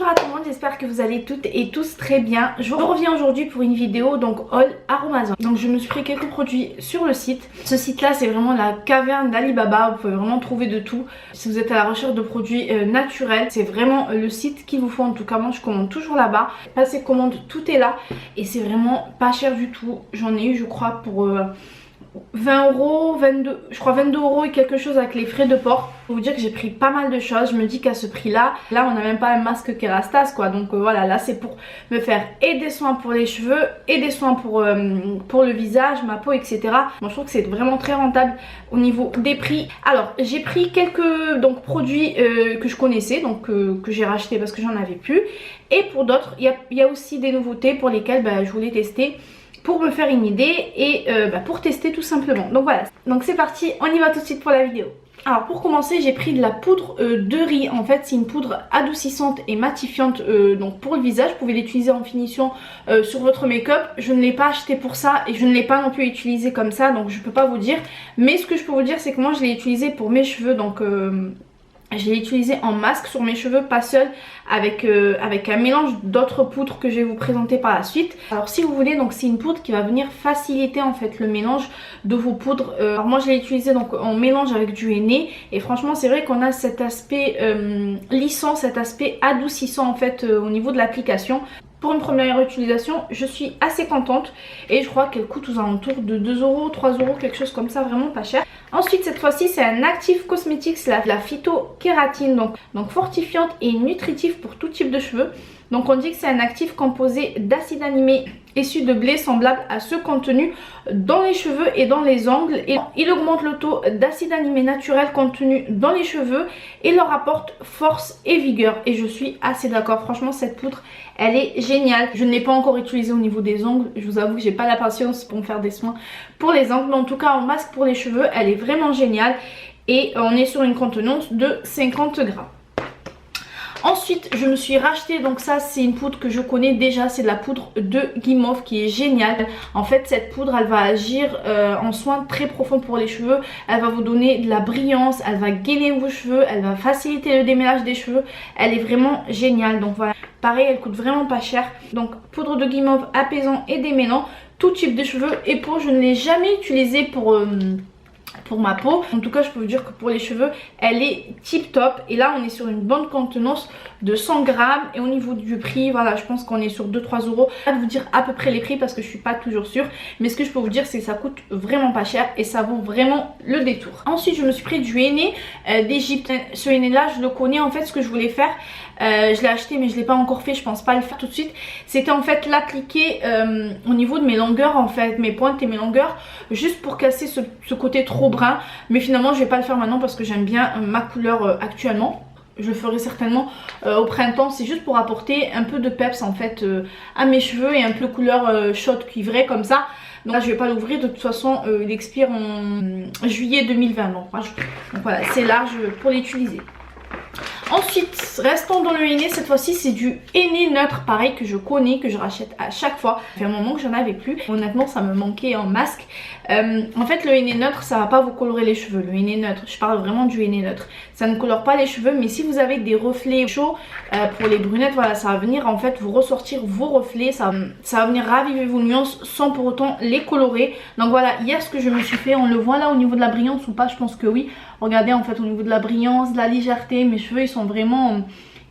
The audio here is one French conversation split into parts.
Bonjour à tout le monde, j'espère que vous allez toutes et tous très bien. Je vous reviens aujourd'hui pour une vidéo donc haul Aromazone. Donc je me suis pris quelques produits sur le site. Ce site là c'est vraiment la caverne d'Alibaba, vous pouvez vraiment trouver de tout. Si vous êtes à la recherche de produits naturels, c'est vraiment le site qu'il vous faut. En tout cas moi je commande toujours là-bas. Passez commande, tout est là et c'est vraiment pas cher du tout. J'en ai eu je crois pour 20 euros, 22, je crois 22 euros et quelque chose avec les frais de port. Faut vous dire que j'ai pris pas mal de choses. Je me dis qu'à ce prix là on n'a même pas un masque Kérastase quoi. Donc voilà, là c'est pour me faire et des soins pour les cheveux et des soins pour le visage, ma peau, etc. Moi je trouve que c'est vraiment très rentable au niveau des prix. Alors j'ai pris quelques produits que je connaissais, donc que j'ai racheté parce que j'en avais plus. Et pour d'autres, il y a aussi des nouveautés pour lesquelles je voulais tester, pour me faire une idée et pour tester tout simplement. Donc voilà, donc c'est parti, on y va tout de suite pour la vidéo. Alors pour commencer, j'ai pris de la poudre de riz. En fait c'est une poudre adoucissante et matifiante donc pour le visage. Vous pouvez l'utiliser en finition sur votre make-up. Je ne l'ai pas acheté pour ça et je ne l'ai pas non plus utilisé comme ça, donc je peux pas vous dire. Mais ce que je peux vous dire c'est que moi je l'ai utilisé pour mes cheveux, donc je l'ai utilisé en masque sur mes cheveux, pas seul, avec un mélange d'autres poudres que je vais vous présenter par la suite. Alors si vous voulez, donc c'est une poudre qui va venir faciliter en fait le mélange de vos poudres. Alors moi je l'ai utilisé donc en mélange avec du henné et franchement c'est vrai qu'on a cet aspect lissant, cet aspect adoucissant en fait au niveau de l'application. Pour une première utilisation, je suis assez contente et je crois qu'elle coûte aux alentours de 2 euros, 3 euros, quelque chose comme ça, vraiment pas cher. Ensuite, cette fois-ci, c'est un actif cosmétique, c'est la phytokératine, donc fortifiante et nutritive pour tout type de cheveux. Donc on dit que c'est un actif composé d'acides aminés issus de blé semblable à ceux contenus dans les cheveux et dans les ongles. Et il augmente le taux d'acides aminés naturels contenus dans les cheveux et leur apporte force et vigueur. Et je suis assez d'accord, franchement cette poudre elle est géniale. Je ne l'ai pas encore utilisée au niveau des ongles, je vous avoue que j'ai pas la patience pour me faire des soins pour les ongles. Mais en tout cas en masque pour les cheveux elle est vraiment géniale et on est sur une contenance de 50 grammes. Ensuite je me suis racheté, donc ça c'est une poudre que je connais déjà, c'est de la poudre de guimauve qui est géniale. En fait cette poudre elle va agir en soin très profond pour les cheveux, elle va vous donner de la brillance, elle va gainer vos cheveux, elle va faciliter le démêlage des cheveux, elle est vraiment géniale. Donc voilà, pareil elle coûte vraiment pas cher. Donc poudre de guimauve apaisant et démêlant, tout type de cheveux et peau. Je ne l'ai jamais utilisée pour ma peau. En tout cas je peux vous dire que pour les cheveux elle est tip top et là on est sur une bonne contenance de 100 grammes et au niveau du prix voilà je pense qu'on est sur 2-3 euros. Je vais pas vous dire à peu près les prix parce que je suis pas toujours sûre, mais ce que je peux vous dire c'est que ça coûte vraiment pas cher et ça vaut vraiment le détour. Ensuite je me suis pris du henné d'Égypte. Ce henné là je le connais. En fait ce que je voulais faire, je l'ai acheté mais je l'ai pas encore fait, je pense pas le faire tout de suite, c'était en fait l'appliquer au niveau de mes longueurs, en fait mes pointes et mes longueurs, juste pour casser ce côté trop brun. Mais finalement je vais pas le faire maintenant parce que j'aime bien ma couleur actuellement. Je le ferai certainement au printemps, c'est juste pour apporter un peu de peps en fait à mes cheveux et un peu couleur chaude cuivrée comme ça. Donc là je vais pas l'ouvrir, de toute façon il expire en juillet 2020, donc voilà c'est large pour l'utiliser. Ensuite restons dans le henné, cette fois-ci c'est du henné neutre, pareil que je connais, que je rachète à chaque fois. Ça fait un moment que j'en avais plus, honnêtement ça me manquait en masque. En fait le henné neutre ça va pas vous colorer les cheveux, le henné neutre, je parle vraiment du henné neutre, ça ne colore pas les cheveux, mais si vous avez des reflets chauds pour les brunettes, voilà ça va venir en fait vous ressortir vos reflets, ça va venir raviver vos nuances sans pour autant les colorer. Donc voilà, hier ce que je me suis fait, on le voit là au niveau de la brillance ou pas, je pense que oui. Regardez en fait au niveau de la brillance, de la légèreté, mes cheveux ils sont vraiment,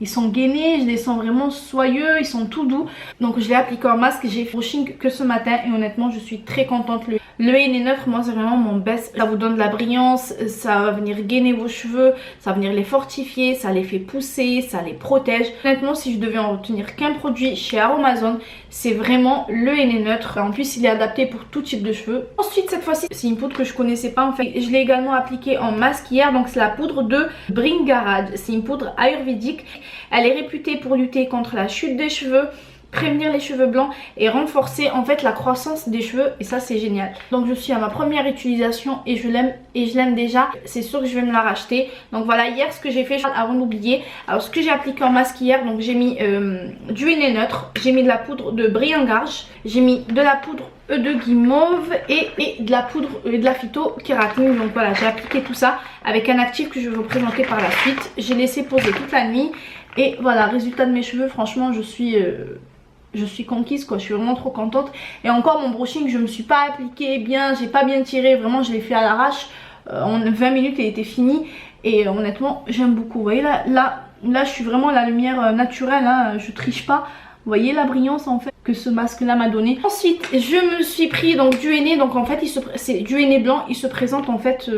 ils sont gainés, je les sens vraiment soyeux, ils sont tout doux. Donc je l'ai appliqué en masque, j'ai fait brushing que ce matin et honnêtement je suis très contente. Le henné neutre moi c'est vraiment mon best, ça vous donne de la brillance, ça va venir gainer vos cheveux, ça va venir les fortifier, ça les fait pousser, ça les protège. Honnêtement si je devais en retenir qu'un produit chez Aromazone, c'est vraiment le henné neutre. En plus il est adapté pour tout type de cheveux. Ensuite cette fois-ci c'est une poudre que je connaissais pas en fait, je l'ai également appliquée en masque hier, donc c'est la poudre de Bringaraj. C'est une poudre ayurvédique, elle est réputée pour lutter contre la chute des cheveux, prévenir les cheveux blancs et renforcer en fait la croissance des cheveux, et ça c'est génial. Donc je suis à ma première utilisation et je l'aime déjà, c'est sûr que je vais me la racheter. Donc voilà, hier ce que j'ai fait avant d'oublier, alors ce que j'ai appliqué en masque hier, donc j'ai mis du henné neutre, j'ai mis de la poudre de Bringaraj, j'ai mis de la poudre de guimauve et de la poudre de la phytokératine. Donc voilà j'ai appliqué tout ça avec un actif que je vais vous présenter par la suite. J'ai laissé poser toute la nuit Et voilà, résultat de mes cheveux, franchement je suis conquise quoi, je suis vraiment trop contente. Et encore mon brushing, je me suis pas appliqué bien, j'ai pas bien tiré, vraiment je l'ai fait à l'arrache. En 20 minutes il était fini. Et honnêtement j'aime beaucoup. Vous voyez là je suis vraiment à la lumière naturelle, hein, je triche pas. Vous voyez la brillance en fait que ce masque là m'a donné. Ensuite je me suis pris donc du henné. Donc en fait c'est du henné blanc. Il se présente en fait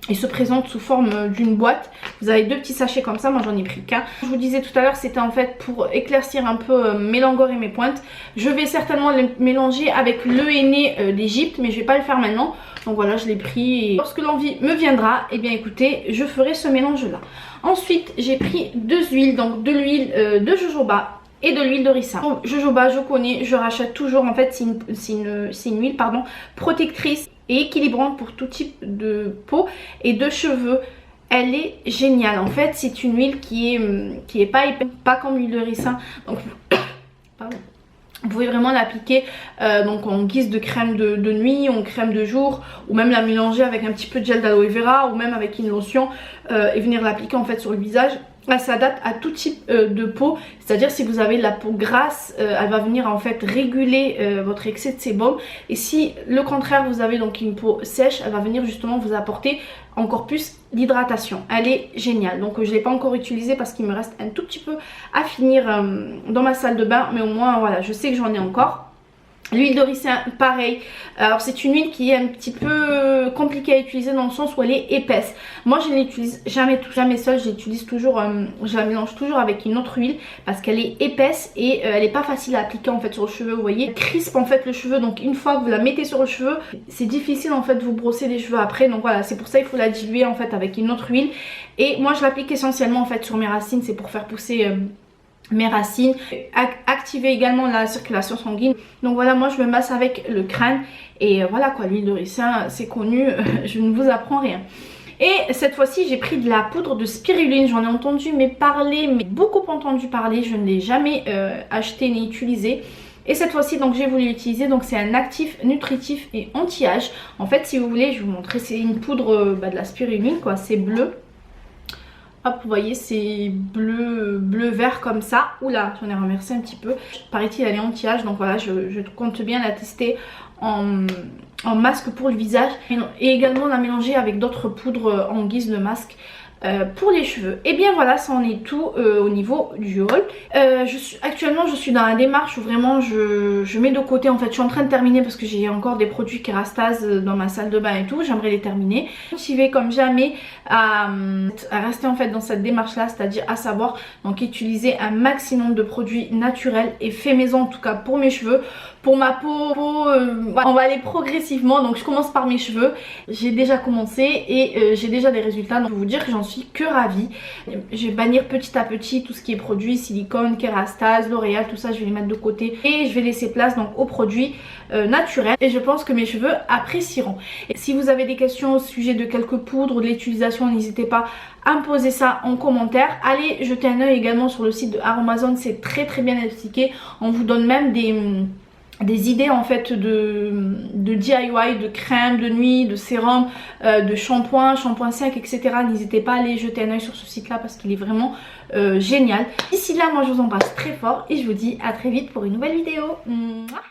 il se présente sous forme d'une boîte. Vous avez 2 petits sachets comme ça, moi j'en ai pris qu'un. Je vous disais tout à l'heure, c'était en fait pour éclaircir un peu mes longueurs et mes pointes. Je vais certainement les mélanger avec le henné d'Égypte, mais je vais pas le faire maintenant. Donc voilà, je l'ai pris et lorsque l'envie me viendra, et bien écoutez, je ferai ce mélange là. Ensuite j'ai pris 2 huiles, donc de l'huile de jojoba et de l'huile de ricin. Donc, jojoba, je connais, je rachète toujours. En fait c'est une huile pardon, protectrice et équilibrante pour tout type de peau et de cheveux. Elle est géniale. En fait c'est une huile qui est pas comme l'huile de ricin. Donc pardon. Vous pouvez vraiment l'appliquer donc en guise de crème de nuit, en crème de jour, ou même la mélanger avec un petit peu de gel d'aloe vera, ou même avec une lotion et venir l'appliquer en fait sur le visage. Elle s'adapte à tout type de peau, c'est-à-dire si vous avez de la peau grasse, elle va venir en fait réguler votre excès de sébum. Et si le contraire vous avez donc une peau sèche, elle va venir justement vous apporter encore plus d'hydratation. Elle est géniale. Donc je ne l'ai pas encore utilisée parce qu'il me reste un tout petit peu à finir dans ma salle de bain, mais au moins voilà, je sais que j'en ai encore. L'huile de ricin, pareil. Alors c'est une huile qui est un petit peu compliquée à utiliser dans le sens où elle est épaisse. Moi je ne l'utilise jamais seule, j'utilise toujours, je la mélange toujours avec une autre huile parce qu'elle est épaisse et elle n'est pas facile à appliquer en fait sur le cheveu. Vous voyez, elle crispe en fait le cheveu, donc une fois que vous la mettez sur le cheveu, c'est difficile en fait de vous brosser les cheveux après. Donc voilà, c'est pour ça il faut la diluer en fait avec une autre huile. Et moi je l'applique essentiellement en fait sur mes racines, c'est pour faire pousser mes racines, activer également la circulation sanguine. Donc voilà, moi je me masse avec le crâne et voilà quoi, l'huile de ricin c'est connu, je ne vous apprends rien. Et cette fois-ci j'ai pris de la poudre de spiruline. J'en ai entendu parler, mais beaucoup entendu parler, je ne l'ai jamais acheté ni utilisé. Et cette fois-ci donc j'ai voulu l'utiliser. Donc c'est un actif nutritif et anti-âge. En fait si vous voulez je vais vous montrer, c'est une poudre de la spiruline quoi, c'est bleu. Hop, vous voyez, c'est bleu vert comme ça. Oula, j'en ai remercié un petit peu. Paraît-il, elle est anti-âge, donc voilà, je compte bien la tester en masque pour le visage. Et également la mélanger avec d'autres poudres en guise de masque pour les cheveux. Et bien voilà, ça en est tout au niveau du haul. Actuellement je suis dans la démarche où vraiment je mets de côté, en fait je suis en train de terminer parce que j'ai encore des produits Kérastase dans ma salle de bain et tout, j'aimerais les terminer. J'y vais comme jamais à rester en fait dans cette démarche là, c'est-à-dire à savoir donc utiliser un maximum de produits naturels et faits maison, en tout cas pour mes cheveux. Pour ma peau, on va aller progressivement. Donc je commence par mes cheveux. J'ai déjà commencé et j'ai déjà des résultats. Donc je vais vous dire que j'en suis que ravie. Je vais bannir petit à petit tout ce qui est produits silicone, Kérastase, L'Oréal, tout ça je vais les mettre de côté. Et je vais laisser place donc aux produits naturels. Et je pense que mes cheveux apprécieront. Et si vous avez des questions au sujet de quelques poudres ou de l'utilisation, n'hésitez pas à me poser ça en commentaire. Allez jeter un oeil également sur le site de Aromazone, c'est très bien expliqué. On vous donne même des idées en fait de DIY, de crème de nuit, de sérum, de shampoing sec, etc. N'hésitez pas à aller jeter un oeil sur ce site là parce qu'il est vraiment génial. D'ici là, moi je vous embrasse très fort et je vous dis à très vite pour une nouvelle vidéo. Mouah.